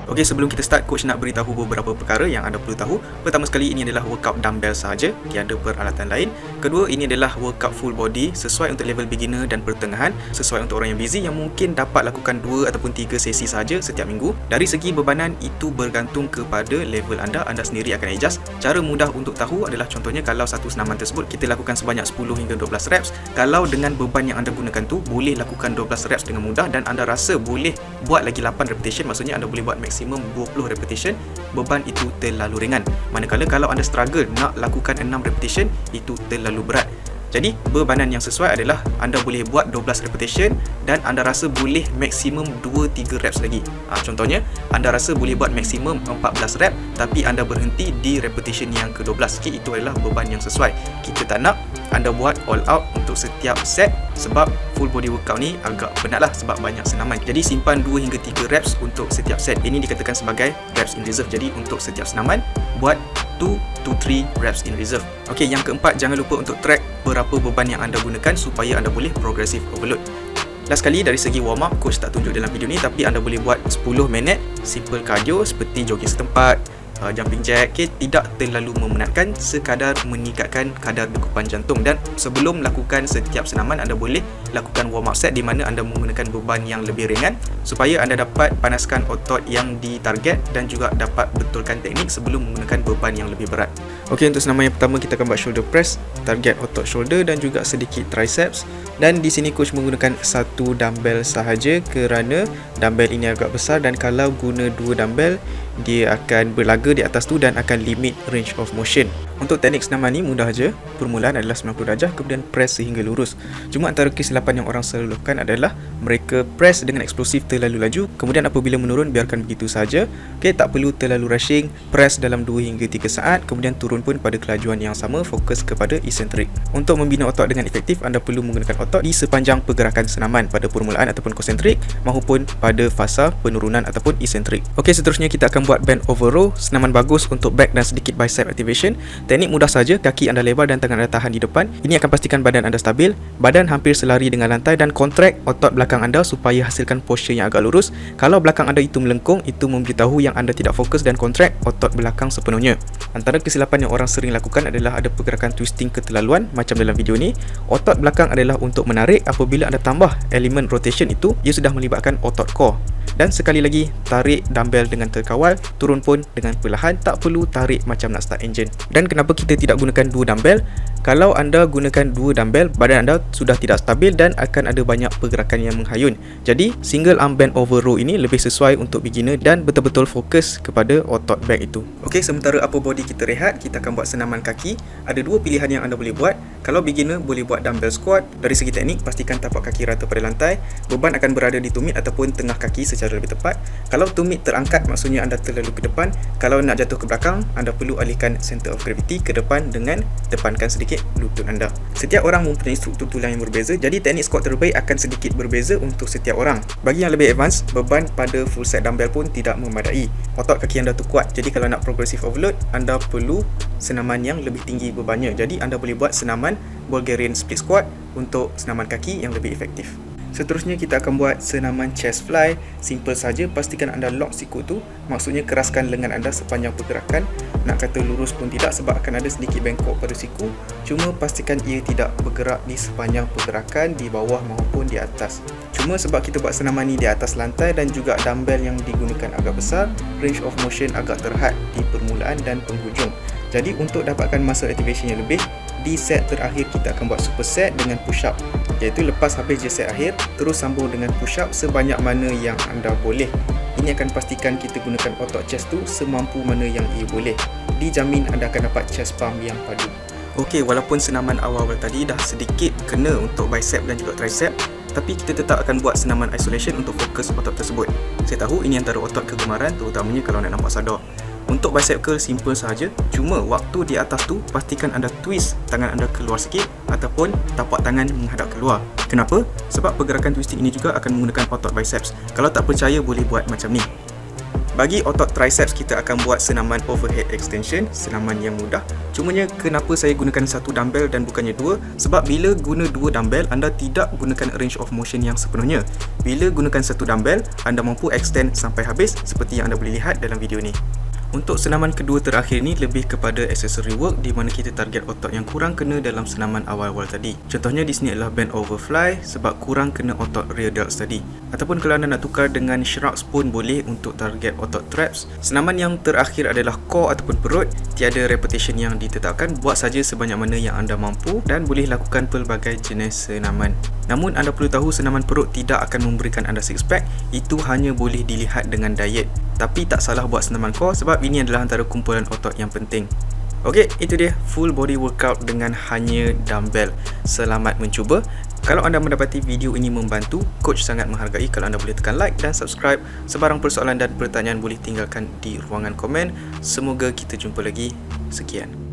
Okey, sebelum kita start, coach nak beritahu beberapa perkara yang anda perlu tahu. Pertama sekali, ini adalah workout dumbbell sahaja, tiada peralatan lain. Kedua, ini adalah workout full body sesuai untuk level beginner dan pertengahan, sesuai untuk orang yang busy yang mungkin dapat lakukan 2 ataupun 3 sesi sahaja setiap minggu. Dari segi bebanan, itu bergantung kepada level anda sendiri akan adjust. Cara mudah untuk tahu adalah contohnya kalau satu senaman tersebut kita lakukan sebanyak 10 hingga 12 reps, kalau dengan beban yang anda gunakan tu boleh lakukan 12 reps dengan mudah dan anda rasa boleh buat lagi 8 repetition, maksudnya anda boleh buat maksimum 20 repetition, beban itu terlalu ringan. Manakala kalau anda struggle nak lakukan 6 repetition, itu terlalu berat. Jadi bebanan yang sesuai adalah anda boleh buat 12 repetition dan anda rasa boleh maksimum 2-3 reps lagi. Contohnya anda rasa boleh buat maksimum 14 rep tapi anda berhenti di repetition yang ke-12. Okay, itu adalah beban yang sesuai. Kita tak nak anda buat all out untuk setiap set sebab full body workout ni agak penat lah sebab banyak senaman. Jadi simpan 2 hingga 3 reps untuk setiap set. Ini dikatakan sebagai reps in reserve. Jadi untuk setiap senaman buat 2 to 3 reps in reserve. Okey, yang keempat, jangan lupa untuk track berapa beban yang anda gunakan supaya anda boleh progressive overload. Last sekali, dari segi warm up, coach tak tunjuk dalam video ni tapi anda boleh buat 10 minit simple cardio seperti jogging setempat, jumping jack. Okay, tidak terlalu memenatkan, sekadar meningkatkan kadar degupan jantung. Dan sebelum lakukan setiap senaman, anda boleh lakukan warm up set di mana anda menggunakan beban yang lebih ringan supaya anda dapat panaskan otot yang ditarget dan juga dapat betulkan teknik sebelum menggunakan beban yang lebih berat. Okey, untuk senaman yang pertama kita akan buat shoulder press, target otot shoulder dan juga sedikit triceps. Dan di sini coach menggunakan satu dumbbell sahaja kerana dumbbell ini agak besar dan kalau guna 2 dumbbell dia akan berlaga di atas tu dan akan limit range of motion. Untuk teknik senaman ni mudah aja. Permulaan adalah 90 darjah kemudian press sehingga lurus. Cuma antara kesilapan yang orang selalu lakukan adalah mereka press dengan eksplosif terlalu laju, kemudian apabila menurun biarkan begitu saja. Okey, tak perlu terlalu rushing. Press dalam 2 hingga 3 saat kemudian turun pun pada kelajuan yang sama, fokus kepada eccentric. Untuk membina otot dengan efektif, anda perlu menggunakan otot di sepanjang pergerakan senaman pada permulaan ataupun concentric maupun pada fasa penurunan ataupun eccentric. Okey, seterusnya kita akan buat bend over row, senaman bagus untuk back dan sedikit bicep activation. Teknik mudah saja, kaki anda lebar dan tangan anda tahan di depan. Ini akan pastikan badan anda stabil, badan hampir selari dengan lantai dan contract otot belakang anda supaya hasilkan posture yang agak lurus. Kalau belakang anda itu melengkung, itu memberitahu yang anda tidak fokus dan contract otot belakang sepenuhnya. Antara kesilapan yang orang sering lakukan adalah ada pergerakan twisting keterlaluan macam dalam video ni. Otot belakang adalah untuk menarik, apabila anda tambah elemen rotation itu, ia sudah melibatkan otot core. Dan sekali lagi, tarik dumbbell dengan terkawal, turun pun dengan perlahan, tak perlu tarik macam nak start engine. Dan kenapa kita tidak gunakan 2 dumbbell? Kalau anda gunakan 2 dumbbell, badan anda sudah tidak stabil dan akan ada banyak pergerakan yang menghayun. Jadi, single arm bend over row ini lebih sesuai untuk beginner dan betul-betul fokus kepada otot back itu. Okey, sementara upper body kita rehat, kita akan buat senaman kaki. Ada 2 pilihan yang anda boleh buat. Kalau beginner, boleh buat dumbbell squat. Dari segi teknik, pastikan tapak kaki rata pada lantai. Beban akan berada di tumit ataupun tengah kaki secara lebih tepat. Kalau tumit terangkat, maksudnya anda terlalu ke depan. Kalau nak jatuh ke belakang, anda perlu alihkan center of gravity ke depan dengan tepankan sedikit lutut anda. Setiap orang mempunyai struktur tulang yang berbeza, jadi teknik squat terbaik akan sedikit berbeza untuk setiap orang. Bagi yang lebih advance, beban pada full set dumbbell pun tidak memadai. Otot kaki anda tu kuat, jadi kalau nak progressive overload, anda perlu senaman yang lebih tinggi bebannya. Jadi anda boleh buat senaman Bulgarian split squat untuk senaman kaki yang lebih efektif. Seterusnya kita akan buat senaman chest fly. Simple saja, pastikan anda lock siku tu, maksudnya keraskan lengan anda sepanjang pergerakan. Nak kata lurus pun tidak sebab akan ada sedikit bengkok pada siku. Cuma pastikan ia tidak bergerak di sepanjang pergerakan, di bawah maupun di atas. Cuma sebab kita buat senaman ni di atas lantai dan juga dumbbell yang digunakan agak besar, range of motion agak terhad di permulaan dan penghujung. Jadi untuk dapatkan muscle activation yang lebih, di set terakhir kita akan buat super set dengan push up, iaitu lepas habis je set akhir, terus sambung dengan push up sebanyak mana yang anda boleh. Ini akan pastikan kita gunakan otot chest tu semampu mana yang ia boleh. Dijamin anda akan dapat chest pump yang padu. Okey, walaupun senaman awal-awal tadi dah sedikit kena untuk bicep dan juga tricep, tapi kita tetap akan buat senaman isolation untuk fokus otot tersebut. Saya tahu ini antara otot kegemaran, terutamanya kalau nak nampak sadar. Untuk bicep curl simple sahaja, cuma waktu di atas tu pastikan anda twist tangan anda keluar sikit ataupun tapak tangan menghadap keluar. Kenapa? Sebab pergerakan twisting ini juga akan menggunakan otot biceps. Kalau tak percaya boleh buat macam ni. Bagi otot triceps, kita akan buat senaman overhead extension, senaman yang mudah. Cumanya kenapa saya gunakan satu dumbbell dan bukannya dua? Sebab bila guna dua dumbbell, anda tidak gunakan range of motion yang sepenuhnya. Bila gunakan satu dumbbell, anda mampu extend sampai habis seperti yang anda boleh lihat dalam video ni. Untuk senaman kedua terakhir ni lebih kepada accessory work di mana kita target otot yang kurang kena dalam senaman awal-awal tadi. Contohnya di sini adalah bend over fly sebab kurang kena otot rear delts tadi. Ataupun kalau anda nak tukar dengan shrugs pun boleh untuk target otot traps. Senaman yang terakhir adalah core ataupun perut. Tiada repetition yang ditetapkan, buat saja sebanyak mana yang anda mampu dan boleh lakukan pelbagai jenis senaman. Namun anda perlu tahu senaman perut tidak akan memberikan anda six pack, itu hanya boleh dilihat dengan diet. Tapi tak salah buat senaman core sebab ini adalah antara kumpulan otot yang penting. Okey, itu dia full body workout dengan hanya dumbbell. Selamat mencuba. Kalau anda mendapati video ini membantu, coach sangat menghargai kalau anda boleh tekan like dan subscribe. Sebarang persoalan dan pertanyaan boleh tinggalkan di ruangan komen. Semoga kita jumpa lagi. Sekian.